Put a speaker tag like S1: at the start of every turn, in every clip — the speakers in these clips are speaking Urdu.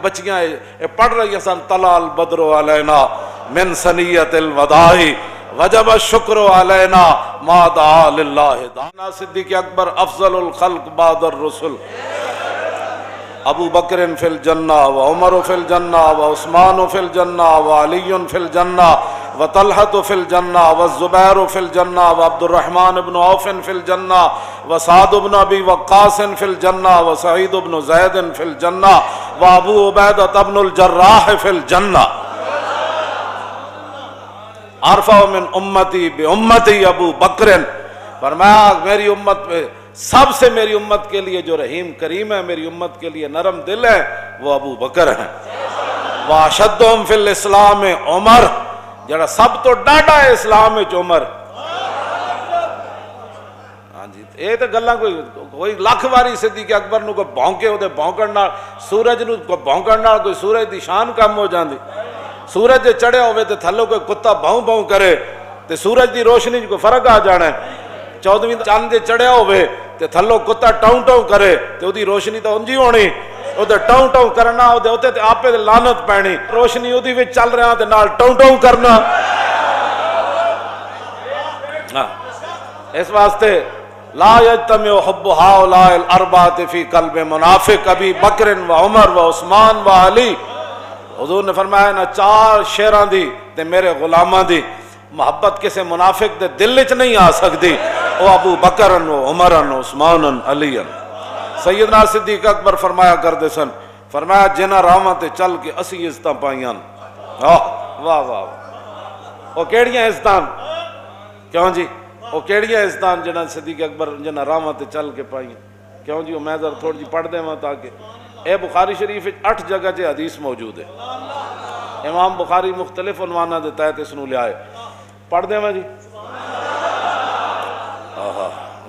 S1: بچیاں پڑھ رہی سن طلع البدر علینا من ثنیۃ الوداع وجب الشکر علینا ما دعا للہ دانا صدیق اکبر افضل الخلق بعد الرسل ابو بکر فی الجنہ و عمر فی الجنہ و عثمان فی الجنہ و علی فی الجنہ و طلحۃ فی الجنہ و الزبیر فی الجنہ و عبد الرحمن بن عوف فی الجنہ و سعد بن ابی وقاص فی الجنہ و سعید بن زید فی الجنہ و ابو عبیدہ بن الجراح فی الجنہ ارفع من امتی بامتی ابو بکر. فرمایا میری امت پہ سب سے میری امت کے لیے جو رحیم کریم ہے، میری امت کے لیے نرم دل ہے، وہ ابو بکر ہیں. واشدہم فی الاسلام عمر، جڑا سب تو ڈاڈا ہے اسلام وچ عمر. ہاں جی یہ تو گلاں کوئی لاکھ واری صدیق اکبر نو کوئی بھونکے اودے بھونکن نال، سورج نو کوئی بھونکن نال کوئی سورج دی شان کم ہو جاندی. سورج جے چڑھیا ہوئے تے تھلوں کوئی کتا بھوں بھوں کرے تے سورج دی روشنی کوئی فرق آ جانا ہے. 14ویں چاند جے چڑھیا ہوئے تے تھلوں کتا ٹاؤں ٹاؤں کرے تے اودی روشنی تو اونجی ہونی، اودے ٹاؤں ٹاؤں کرنا اودے اوتے تے آپے لعنت پینی، روشنی اودی وچ چل رہا تے نال ٹاؤں ٹاؤں کرنا. اس واسطے لا یجتمع حب ہؤلاء الاربعۃ فی قلب منافق ابی بکر و عمر و عثمان و علی. حضور نے فرمایا نہ چار شیراں دی تے میرے غلاماں دی محبت کسے منافق دے دل وچ نہیں آ سکتی. او ابو بکر و عمر و عثمان و علی. سیدنا صدیق اکبر فرمایا کرتے سن، فرمایا جنہاں راواں تے چل کے اسی عزتاں پائیاں. واہ واہ واہ، او کیڑیاں عزتاں؟ کیوں جی او کیڑیاں عزتاں جنہاں صدیق اکبر جنہاں راواں تے چل کے پائیاں؟ کیوں جی میں ذرا تھوڑی جی پڑھ دیواں تاکہ اے بخاری شریف 8 جگہ تے حدیث موجود ہے. امام بخاری مختلف عنواناں دے تحت اس نو لے آئے. پڑھ دیواں جی.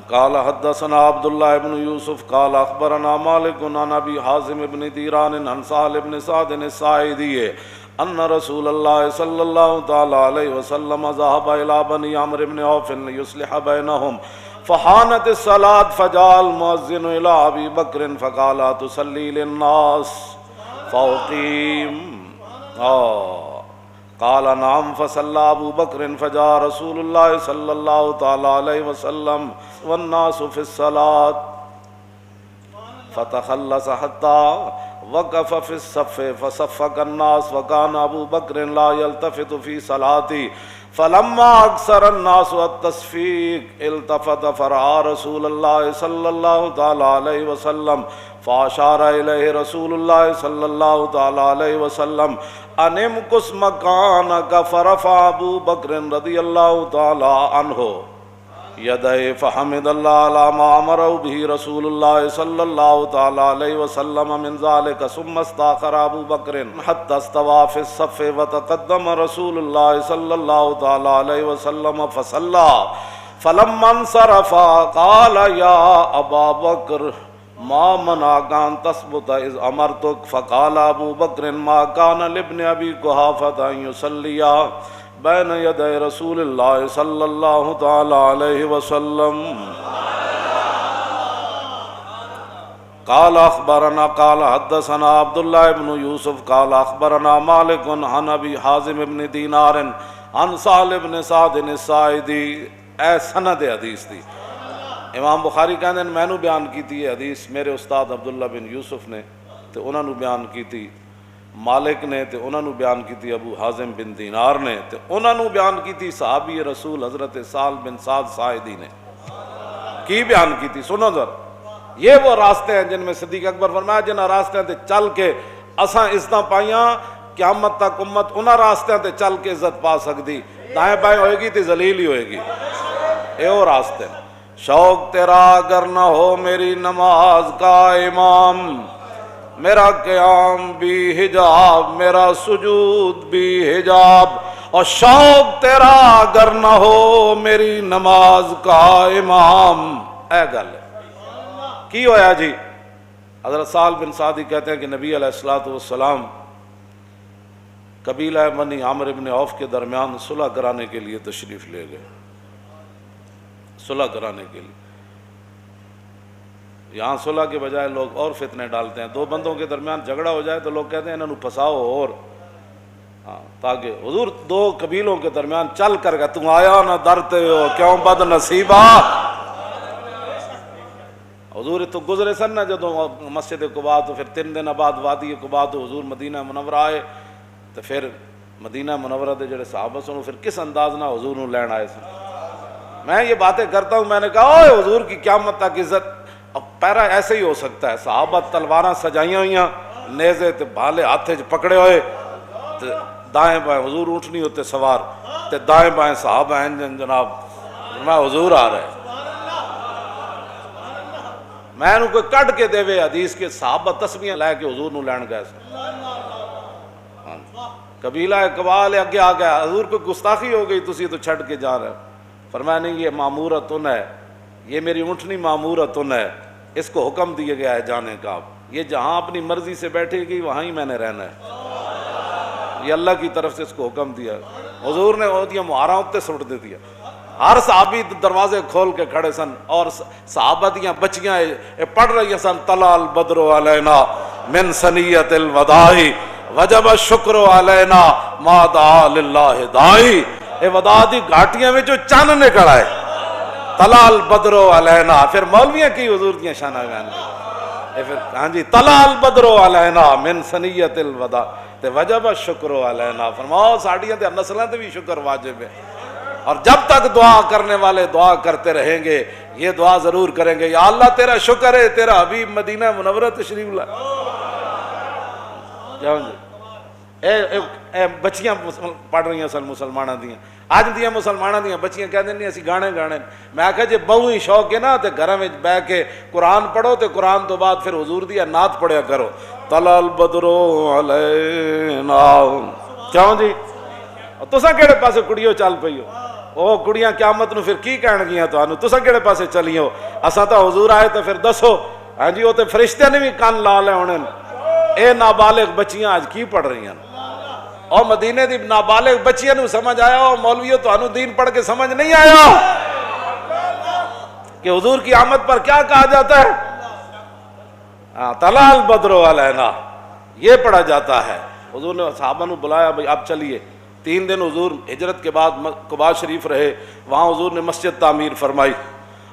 S1: قال حدثنا عبد الله بن يوسف قال اخبرنا مالك عن ابي حازم بن ديران عن سهل بن سعد الساعدي ان رسول الله صلى الله تعالى عليه وسلم ذهب الى بني عمرو بن عوف ليصلح بينهم فحانت الصلاة فجاء المؤذن الى ابي بكر فقال تصلي للناس فاقيم. قال نعم فصلى ابو بكر فجاء رسول الله صلى الله تعالى عليه وسلم والناس في الصلاة فتخلص حتى وقف في الصف فصفق الناس وكان ابو بكر لا يلتفت في صلاته فلما اكثر الناس التصفيق التفت فرأى رسول الله صلى الله تعالى عليه وسلم فاشار الیہ رسول اللہ صلی اللہ تعالی علیہ وسلم ان امکث مکانک فرفع ابو بکر رضی اللہ تعالی عنہ یدہ فحمد اللہ علی ما امرہ بہ رسول اللہ صلی اللہ تعالی علیہ وسلم من ذلک ثم استاخر ابو بکر حتی استوى فی الصف وتقدم رسول اللہ صلی اللہ تعالی علیہ وسلم فصلى فلما انصرف قال یا ابا بکر ما منعك ان تثبت اذ امرتك فقال ابو بکر ما كان لابن ابي قحافة ان يصلي بين يدي رسول الله صلى الله تعالى عليه وسلم. قال اخبرنا قال حدثنا عبد الله بن يوسف قال اخبرنا مالك عن ابي حازم بن دينار عن سهل بن سعد الساعدي. اے سند حدیث تھی. امام بخاری کہندے میں نو بیان کیتی ہے حدیث میرے استاد عبداللہ بن یوسف نے تے انہاں نو بیان کیتی مالک نے تے انہاں نو بیان کیتی ابو حازم بن دینار نے تے انہاں نو بیان کیتی صحابی رسول حضرت سہل بن سعد ساعدی نے. کی بیان کیتی سنو ذرا. یہ وہ راستے ہیں جن میں صدیق اکبر فرمایا جنہاں راستیاں تے چل کے اساں عزتاں پائیاں قیامت تک امت انہاں راستیاں تے چل کے عزت پا سکتی. دائیں بائیں ہوئے گی تے ذلیل ہی ہوئے گی. اے وہ راستے ہیں. شوق تیرا اگر نہ ہو میری نماز کا امام، میرا قیام بھی حجاب میرا سجود بھی حجاب. اور شوق تیرا اگر نہ ہو میری نماز کا امام. اے گل کی ہویا جی؟ حضرت سہل بن سعدی کہتے ہیں کہ نبی علیہ الصلوۃ والسلام قبیلہ بنی عمرو بن عوف کے درمیان صلح کرانے کے لیے تشریف لے گئے. صلح کرانے کے لیے یہاں صلح کے بجائے لوگ اور فتنے ڈالتے ہیں. دو بندوں کے درمیان جھگڑا ہو جائے تو لوگ کہتے ہیں انہوں پھنساؤ اور تاکہ حضور دو قبیلوں کے درمیان چل کر گیا تم آیا نہ ڈرتے ہو کیوں بد نصیبہ. حضور تو گزرے سن نہ جدوں مسجد قباء تو پھر 3 دن بعد وادی قباء تو حضور مدینہ منورہ آئے تو پھر مدینہ منورہ دے جڑے صحابہ سنو پھر کس انداز نہ حضور نو لین آئے سن. میں یہ باتیں کرتا ہوں میں نے کہا اوے حضور کی قیامت تک عزت اب پیرا ایسے ہی ہو سکتا ہے. صحابہ تلواراں سجائیاں ہوئیاں نیزے تے بھالے ہاتھ وچ پکڑے ہوئے تے دائیں بائیں حضور اونٹنی ہوتے سوار تے دائیں بائیں صحابہ ہیں جناب میں حضور آ رہے میں انہوں کوئی کٹ کے دے وے حدیث کے صحابہ تسبیحاں لے کے حضور نو لین گئے سن. قبیلہ قبال اگے آ گیا حضور کو گستاخی ہو گئی تسی تو چھڑ کے جا رہے. فرمایا نہیں یہ معمورتن ہے یہ میری اونٹنی معمورتن ہے اس کو حکم دیا گیا ہے جانے کا. یہ جہاں اپنی مرضی سے بیٹھے گی وہاں ہی میں نے رہنا ہے. یہ اللہ کی طرف سے اس کو حکم دیا. حضور نے وہ دیا مہاراں اتے سٹ دے دیا. ہر صحابی دروازے کھول کے کھڑے سن اور صحابہ دیاں بچیاں پڑھ رہی سن طلع البدر علینا من ثنیۃ الوداع وجب الشکر علینا ما دعا للہ داعی. اے وداع دی گھاٹیاں وچوں چن نکل آئے طلع البدر علینا. پھر مولویاں کی حضور دیاں شاناں بیان کی پھر ہاں جی طلع البدر علینا من ثنیۃ الوداع تے وجب الشکر علینا. فرماؤ ساڈیاں تے نسلاں تے بھی شکر واجب ہے. اور جب تک دعا کرنے والے دعا کرتے رہیں گے یہ دعا ضرور کریں گے یا اللہ تیرا شکر ہے تیرا حبیب مدینہ منورہ تشریف لائے. جاؤ جی اے بچیاں پڑھ رہی ہیں سن مسلمانہ دیاں اج دیاں مسلمانہ دیاں بچیاں کہتے نہیں اسی گانے گانے. میں آکھا جی بہو ہی شوق ہے نا تے گھراں وچ بیٹھ کے قرآن پڑھو تے قرآن تو بعد پھر حضور دی نعت پڑھیا کرو طلع البدر علینا. کیوں جی تساں کہڑے پاسے کڑیو چل پئی ہو او کڑیاں قیامت نو پھر کی کہن گیاں تانوں تساں کہڑے پاسے چلی ہو. اساں تا حضور آئے تے پھر دسو ہاں جی وہ تے فرشتے نے بھی کان لا لے ہونے. اے نابالغ بچیاں آج کی پڑھ رہی ہیں اور مدینے دی نابالغ بچیاں نو سمجھ آیا اور مولویوں تانوں دین پڑھ کے سمجھ نہیں آیا کہ حضور کی آمد پر کیا کہا جاتا ہے. طلع البدر علینا یہ پڑھا جاتا ہے. حضور نے صحابہ نو بلایا بھئی آپ چلیے. 3 دن حضور ہجرت کے بعد قباء شریف رہے. وہاں حضور نے مسجد تعمیر فرمائی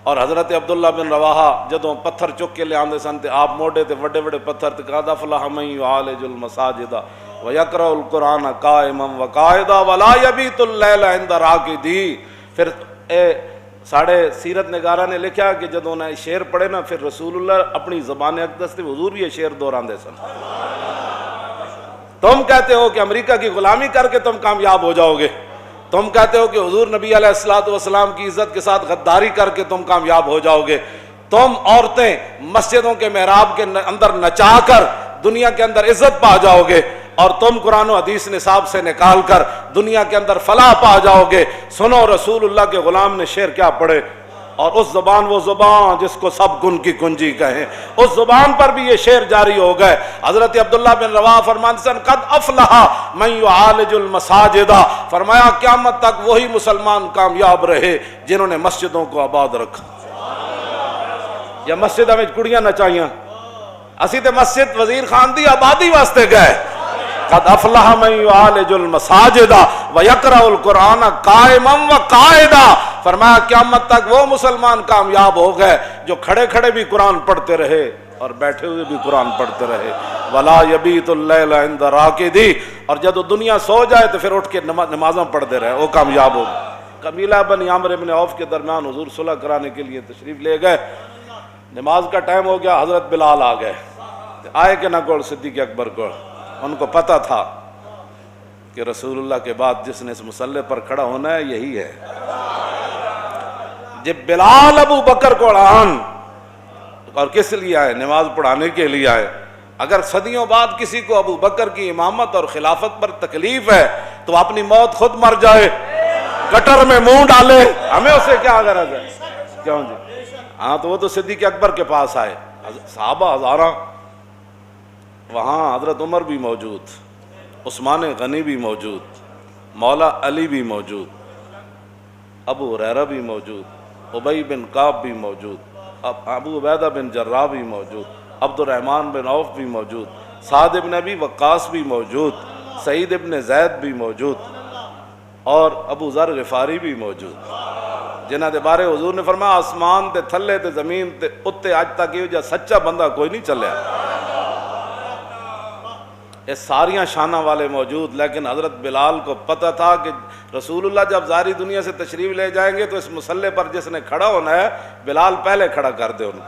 S1: اور حضرت عبداللہ بن رواحہ جدوں پتھر چک کے لے آندے سن تے آپ موڈے تے وڈے وڈے پتھر تے قد افلح من یعالج المساجد ویقرأ القرآن قائما وقاعدا ولا یبیت اللیل عند راقدی. پھر ساڑھے سیرت نگارہ نے لکھا کہ جدوں نے شعر پڑھے نا پھر رسول اللہ اپنی زبان اقدس سے حضور بھی یہ شعر دہراندے سن. تم کہتے ہو کہ امریکہ کی غلامی کر کے تم کامیاب ہو جاؤ گے. تم کہتے ہو کہ حضور نبی علیہ الصلوۃ والسلام کی عزت کے ساتھ غداری کر کے تم کامیاب ہو جاؤ گے. تم عورتیں مسجدوں کے محراب کے اندر نچا کر دنیا کے اندر عزت پا جاؤ گے اور تم قرآن و حدیث نصاب سے نکال کر دنیا کے اندر فلاح پا جاؤ گے. سنو رسول اللہ کے غلام نے شعر کیا پڑھے اور اس زبان وہ زبان جس کو سب گن کی کنجی کہیں اس زبان پر بھی یہ شعر جاری ہو گئے. حضرت عبداللہ بن رواحہ فرماتے سن قد افلح من یعالج المساجد. فرمایا قیامت تک وہی مسلمان کامیاب رہے جنہوں نے مسجدوں کو آباد رکھا. یا مسجدوں میں کڑیاں نچائیاں اسی تے مسجد وزیر خان دی آبادی واسطے گئے. قد افلح من یعالج المساجد ویقرأ القرآن قائما وقاعدا. فرمایا قیامت تک وہ مسلمان کامیاب ہو گئے جو کھڑے کھڑے بھی قرآن پڑھتے رہے اور بیٹھے ہوئے بھی قرآن پڑھتے رہے. ولا یبیت اللیل عند راقدی. اور جب دنیا سو جائے تو پھر اٹھ کے نمازاں پڑھتے رہے وہ کامیاب ہو گئے. قبیلہ بنی عامر بن عوف کے درمیان حضور صلح کرانے کے لیے تشریف لے گئے. نماز کا ٹائم ہو گیا. حضرت بلال آ گئے آئے کہ نہ گوڑ صدیق اکبر کو. ان کو پتہ تھا کہ رسول اللہ کے بعد جس نے اس مصلی پر کھڑا ہونا ہے یہی ہے. جب بلال ابو بکر کو آن اور کس لیے آئے نماز پڑھانے کے لیے آئے. اگر صدیوں بعد کسی کو ابو بکر کی امامت اور خلافت پر تکلیف ہے تو اپنی موت خود مر جائے کٹر میں منہ ڈالے ہمیں اسے کیا غرض ہے. کیوں جی ہاں تو وہ تو صدیق اکبر کے پاس آئے. صحابہ ہزاراں وہاں حضرت عمر بھی موجود عثمان غنی بھی موجود مولا علی بھی موجود ابو ہریرہ بھی موجود ابی بن کعب بھی موجود ابو عبیدہ بن جراح بھی موجود، عبد الرحمن بن عوف بھی موجود، سعد ابن ابی وقاص بھی موجود، سعید ابن زید بھی موجود اور ابو ذر غفاری بھی موجود، جنہاں دے بارے حضور نے فرمایا آسمان تے تھلے تے زمین تے اتے اج تک یہ جا سچا بندہ کوئی نہیں چلیا۔ یہ ساریاں شانہ والے موجود، لیکن حضرت بلال کو پتہ تھا کہ رسول اللہ جب ظاہری دنیا سے تشریف لے جائیں گے تو اس مسلح پر جس نے کھڑا ہونا ہے بلال پہلے کھڑا کر دے انہیں۔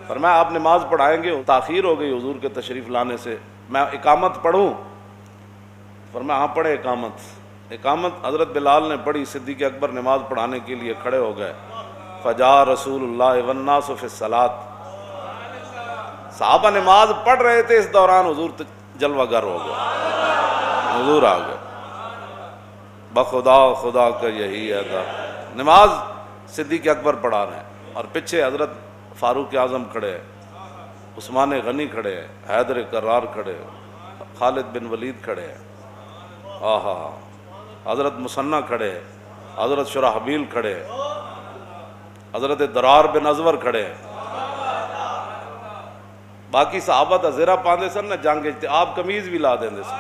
S1: فرمایا آپ نماز پڑھائیں گے، تاخیر ہو گئی حضور کے تشریف لانے سے، میں اقامت پڑھوں؟ فرمایا ہاں پڑھے اقامت حضرت بلال نے پڑھی، صدیق اکبر نماز پڑھانے کے لیے کھڑے ہو گئے۔ فجاء رسول اللہ والناس فی الصلاۃ، صحابہ نماز پڑھ رہے تھے، اس دوران حضور جلوہ گر ہو گئے، حضور آ گئے۔ بخدا خدا کا یہی ادا، نماز صدیق اکبر پڑھا رہے ہیں اور پیچھے حضرت فاروق اعظم کھڑے ہیں، عثمان غنی کھڑے ہیں، حیدر کرار کھڑے ہیں، خالد بن ولید کھڑے ہیں، آہا حضرت مثنیٰ کھڑے ہیں، حضرت شرحبیل کھڑے ہیں، حضرت درار بن ازور کھڑے ہیں۔ باقی صحابہ دا زیرہ پاندے سن نہ جنگ اجتے، آپ قمیض بھی لا دیندے سن۔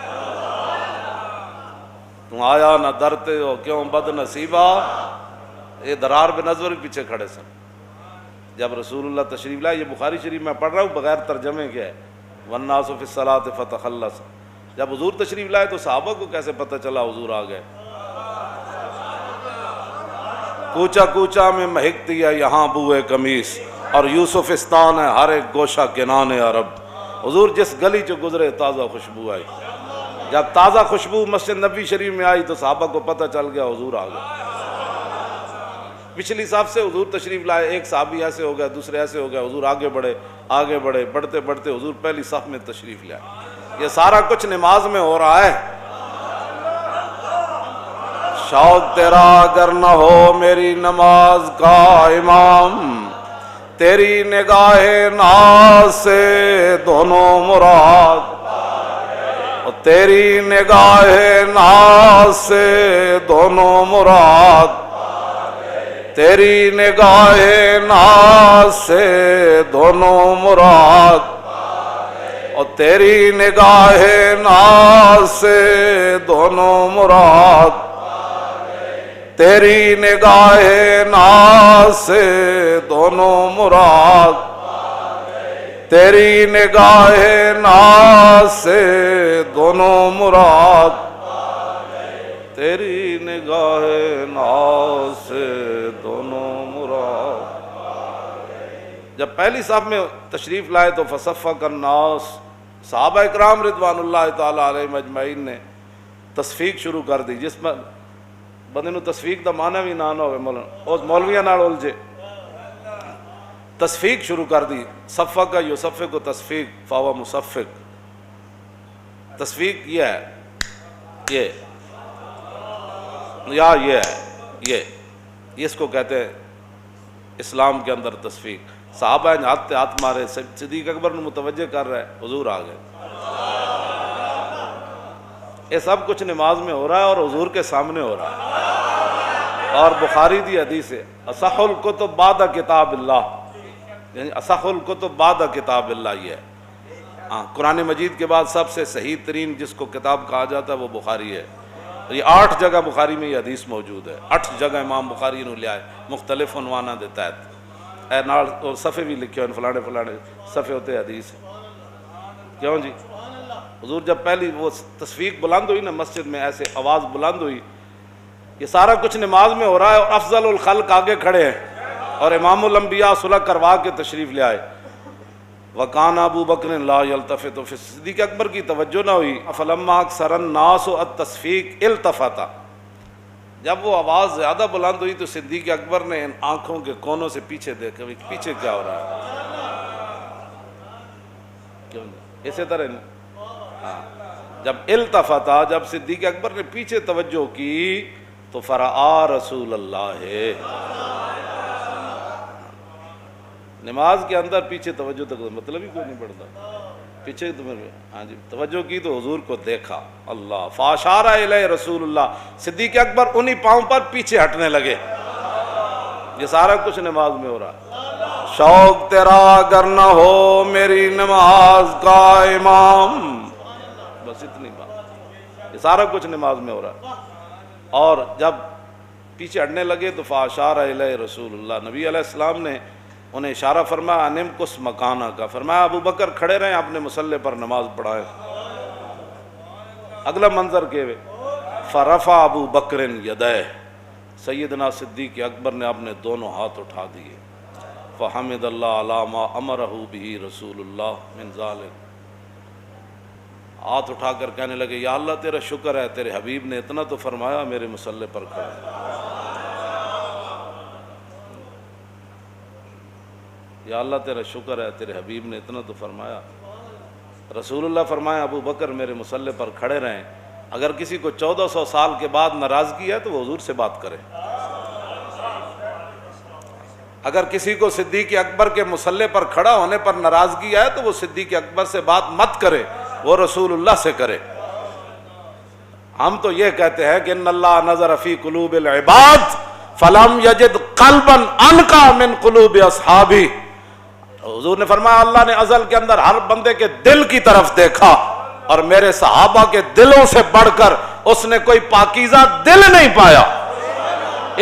S1: تم آیا نہ درتے ہو کیوں بد نصیبہ، یہ درار بن ازور بھی پیچھے کھڑے سن۔ جب رسول اللہ تشریف لائے، یہ بخاری شریف میں پڑھ رہا ہوں بغیر ترجمے کے ہے، والناس فی الصلاۃ فتخلص، جب حضور تشریف لائے تو صحابہ کو کیسے پتہ چلا حضور آ گئے؟ کوچا کوچا میں مہکتی ہے یہاں بوئے قمیص، اور یوسفستان ہے ہر ایک گوشہ کنان عرب۔ حضور جس گلی چ گزرے تازہ خوشبو آئی، جب تازہ خوشبو مسجد نبی شریف میں آئی تو صحابہ کو پتہ چل گیا حضور آ گئے۔ پچھلی صف سے حضور تشریف لائے، ایک صحابی ایسے ہو گیا، دوسرے ایسے ہو گیا، حضور آگے بڑھے، بڑھتے بڑھتے حضور پہلی صف میں تشریف لائے۔ یہ سارا کچھ نماز میں ہو رہا ہے۔ شوق تیرا اگر نہ ہو میری نماز کا امام، تیری نگاہ ناز سے دونوں مراد، اور تیری نگاہ ناز سے دونوں مراد، تیری نگاہ ناز سے دونوں مراد، اور تیری نگاہ ناز سے دونوں مراد، تیری نگاہ ناز سے دونوں مراد، تیری نگاہ ناز سے دونوں مراد، تیری نگاہ ناز سے دونوں مراد۔ جب پہلی صف میں تشریف لائے تو فصفق الناس، صحابہ اکرام رضوان اللہ تعالی علیہم اجمعین نے تصفیق شروع کر دی، جس میں بندے نو تصفیق دا معنی بھی نہ ہوئے، اس مولویاں نال الجھے، تصفیق شروع کر دی۔ صفق کا یصفق و تصفیق فہو مصفق، تصفیق یہ ہے، یہ ہے، یہ اس کو کہتے ہیں اسلام کے اندر تصفیق۔ صحابہ نے ہاتھ مارے، صدیق اکبر نے متوجہ کر رہے، حضور آ گئے۔ یہ سب کچھ نماز میں ہو رہا ہے اور حضور کے سامنے ہو رہا ہے۔ اور بخاری دی حدیث ہے، اصح الکتب بعد کتاب اللہ، یعنی اصح الکتب بعد کتاب اللہ، یہ ہے قرآن مجید کے بعد سب سے صحیح ترین جس کو کتاب کہا جاتا ہے وہ بخاری ہے۔ یہ 8 جگہ بخاری میں یہ حدیث موجود ہے، 8 جگہ امام بخاری نے لیا ہے، مختلف عنوانہ دے تحت، اے نال اور صفحے بھی لکھے ہوئے، فلانے صفحے ہوتے حدیث۔ کیوں جی؟ حضور جب پہلی وہ تصفیق بلند ہوئی نا مسجد میں، ایسے آواز بلند ہوئی، یہ سارا کچھ نماز میں ہو رہا ہے اور افضل الخلق آگے کھڑے ہیں اور امام الانبیاء صلح کروا کے تشریف لے آئے۔ وَقَانَ ابو بکر لا يلتفت، پھر صدیق اکبر کی توجہ نہ ہوئی، فَلَمَّا أَكْثَرَ النَّاسُ التَّصْفِيقَ التفت، جب وہ آواز زیادہ بلند ہوئی تو صدیق اکبر نے ان آنکھوں کے کونوں سے پیچھے دیکھا، پیچھے کیا ہو رہا ہے؟ اسی طرح جب التفتا، جب صدیق اکبر نے پیچھے توجہ کی تو فرآ رسول اللہ، نماز کے اندر پیچھے توجہ تک مطلب ہی کوئی نہیں پڑتا، پیچھے ہاں جی توجہ کی تو حضور کو دیکھا، اللہ فاشار الیہ رسول اللہ، صدیق اکبر انہی پاؤں پر پیچھے ہٹنے لگے۔ یہ سارا کچھ نماز میں ہو رہا ہے۔ شوق تیرا اگر نہ ہو میری نماز کا امام. بس اتنی بات، یہ سارا کچھ نماز میں ہو رہا ہے. اور جب پیچھے ہٹنے لگے تو فاشار الیہ رسول اللہ، نبی علیہ السلام نے انہیں اشارہ فرمایا انم کس مکانہ کا، فرمایا ابو بکر کھڑے رہیں اپنے مصلی پر نماز پڑھائیں. اگلا منظر کے فرفع ابو بکر یدیہ، سیدنا صدیق اکبر نے اپنے دونوں ہاتھ اٹھا دیے. فحمد اللہ علی ما امرہ بہ رسول اللہ من ذالک، ہاتھ اٹھا کر کہنے لگے یا اللہ تیرا شکر ہے تیرے حبیب نے اتنا تو فرمایا میرے مصلی پر کھڑے. یا اللہ تیرا شکر ہے تیرے حبیب نے اتنا تو فرمایا. رسول اللہ فرمایا ابو بکر میرے مصلی پر کھڑے رہیں، اگر کسی کو 1400 سال کے بعد ناراضگی ہے تو وہ حضور سے بات کرے. اگر کسی کو صدیق اکبر کے مصلی پر کھڑا ہونے پر ناراضگی ہے تو وہ صدیق اکبر سے بات مت کرے، وہ رسول اللہ سے کرے. ہم تو یہ کہتے ہیں کہ ان اللہ نظر فی قلوب العباد فلم یجد قلبا انقا من قلوب اصحابی. حضور نے فرمایا اللہ نے ازل کے اندر ہر بندے کے دل کی طرف دیکھا اور میرے صحابہ کے دلوں سے بڑھ کر اس نے کوئی پاکیزہ دل نہیں پایا،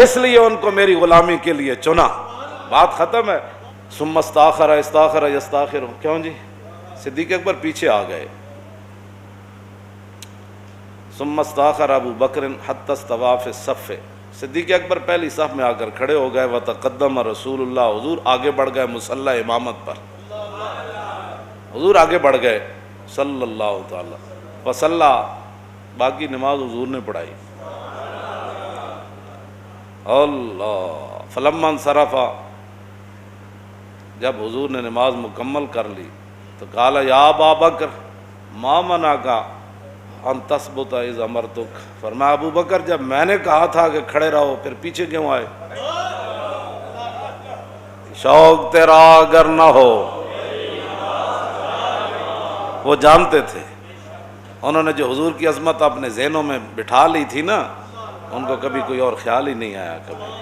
S1: اس لیے ان کو میری غلامی کے لیے چنا. بات ختم ہے. ثم استاخر استاخر یستاخر، کیوں جی؟ صدیق اکبر پیچھے آ گئے. ثم استاخر ابو بکر حتی استوى فی الصف، صدیق اکبر پہلی صف میں آ کر کھڑے ہو گئے. وتقدم رسول اللہ، حضور آگے بڑھ گئے مصلی امامت پر، حضور آگے بڑھ گئے صلی اللہ تعالی وصلی. باقی نماز حضور نے پڑھائی. اللہ فلما انصرف، جب حضور نے نماز مکمل کر لی تو قال یا ابا بکر ما منعک ان تثبت اذ امرتک، فرمایا ابو بکر جب میں نے کہا تھا کہ کھڑے رہو پھر پیچھے کیوں آئے؟ شوق تیرا اگر نہ ہو. وہ جانتے تھے، انہوں نے جو حضور کی عظمت اپنے ذہنوں میں بٹھا لی تھی نا، ان کو کبھی کوئی اور خیال ہی نہیں آیا. کبھی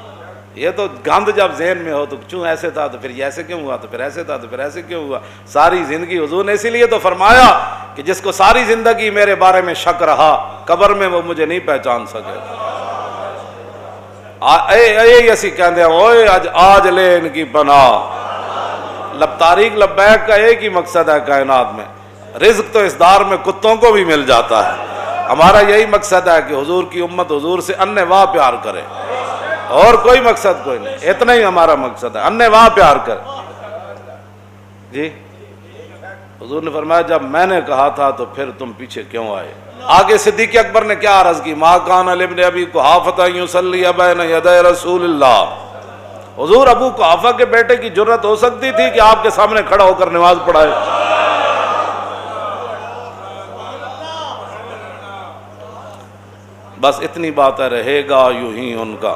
S1: یہ تو گند جب ذہن میں ہو تو کیوں ایسے تھا تو پھر یہ ایسے کیوں ہوا، تو پھر ایسے تھا تو پھر ایسے کیوں ہوا. ساری زندگی حضور نے اسی لیے تو فرمایا کہ جس کو ساری زندگی میرے بارے میں شک رہا قبر میں وہ مجھے نہیں پہچان سکے. اسی کہتے ہیں اوئے آج لے ان کی پناہ. تاریخ لبیک کا ایک ہی مقصد ہے کائنات میں، رزق تو اس دار میں کتوں کو بھی مل جاتا ہے. ہمارا یہی مقصد ہے کہ حضور کی امت حضور سے انِ واہ پیار کرے، اور کوئی مقصد کوئی نہیں، اتنا ہی ہمارا مقصد ہے، انِ واہ پیار کرے. جی حضور نے فرمایا جب میں نے کہا تھا تو پھر تم پیچھے کیوں آئے؟ آگے صدیق اکبر نے کیا عرض کی؟ ما کان لابن ابی قحافہ یصلی بین یدی رسول اللہ. حضور ابو قحافہ کے بیٹے کی جرت ہو سکتی تھی کہ آپ کے سامنے کھڑا ہو کر نماز پڑھائے؟ بس اتنی بات ہے، رہے گا یوں ہی ان کا.